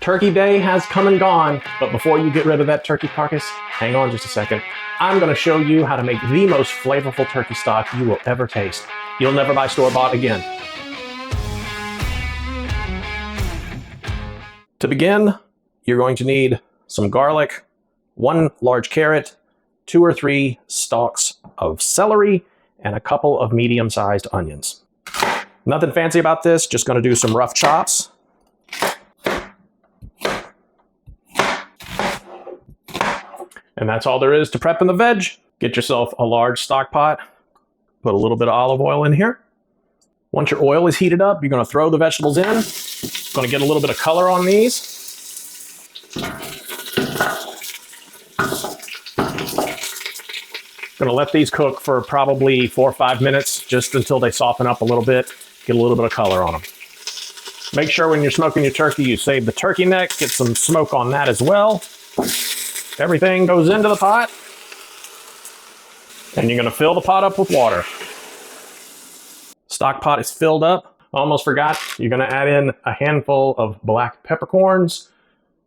Turkey Day has come and gone, but before you get rid of that turkey carcass, hang on just a second. I'm going to show you how to make the most flavorful turkey stock you will ever taste. You'll never buy store-bought again. To begin, you're going to need some garlic, 1 large carrot, 2 or 3 stalks of celery, and a couple of medium-sized onions. Nothing fancy about this, just going to do some rough chops. And that's all there is to prepping the veg. Get yourself a large stock pot. Put a little bit of olive oil in here. Once your oil is heated up, you're going to throw the vegetables in. Going to get a little bit of color on these. Going to let these cook for probably 4 or 5 minutes, just until they soften up a little bit. Get a little bit of color on them. Make sure when you're smoking your turkey, you save the turkey neck. Get some smoke on that as well. Everything goes into the pot, and you're going to fill the pot up with water. Stock pot is filled up. Almost forgot, you're going to add in a handful of black peppercorns,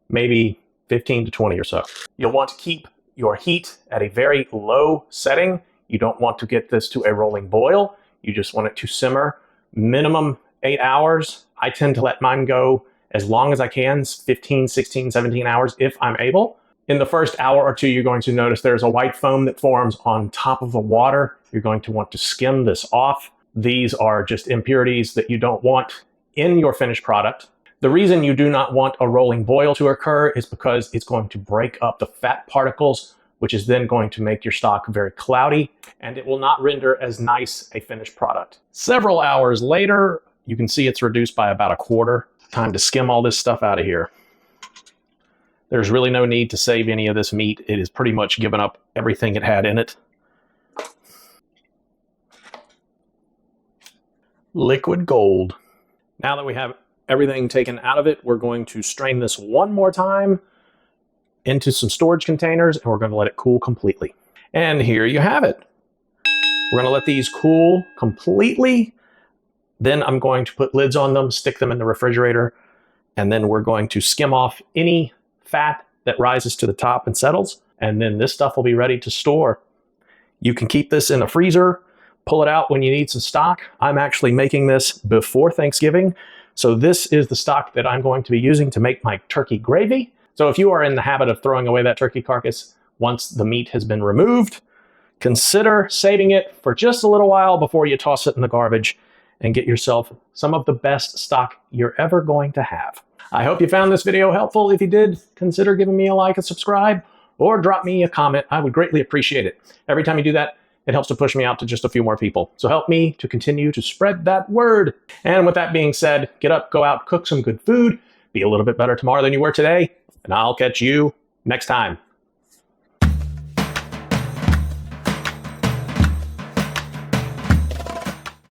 maybe 15 to 20 or so. You'll want to keep your heat at a very low setting. You don't want to get this to a rolling boil. You just want it to simmer minimum 8 hours. I tend to let mine go as long as I can, 15, 16, 17 hours if I'm able. In the first hour or two, you're going to notice there's a white foam that forms on top of the water. You're going to want to skim this off. These are just impurities that you don't want in your finished product. The reason you do not want a rolling boil to occur is because it's going to break up the fat particles, which is then going to make your stock very cloudy, and it will not render as nice a finished product. Several hours later, you can see it's reduced by about 1/4. Time to skim all this stuff out of here. There's really no need to save any of this meat. It has pretty much given up everything it had in it. Liquid gold. Now that we have everything taken out of it, we're going to strain this one more time into some storage containers, and we're going to let it cool completely. And here you have it. We're going to let these cool completely. Then I'm going to put lids on them, stick them in the refrigerator, and then we're going to skim off any fat that rises to the top and settles, and then this stuff will be ready to store. You can keep this in the freezer, pull it out when you need some stock. I'm actually making this before Thanksgiving, so this is the stock that I'm going to be using to make my turkey gravy. So if you are in the habit of throwing away that turkey carcass once the meat has been removed, consider saving it for just a little while before you toss it in the garbage and get yourself some of the best stock you're ever going to have. I hope you found this video helpful. If you did, consider giving me a like and subscribe, or drop me a comment. I would greatly appreciate it. Every time you do that, it helps to push me out to just a few more people. So help me to continue to spread that word. And with that being said, get up, go out, cook some good food, be a little bit better tomorrow than you were today, and I'll catch you next time.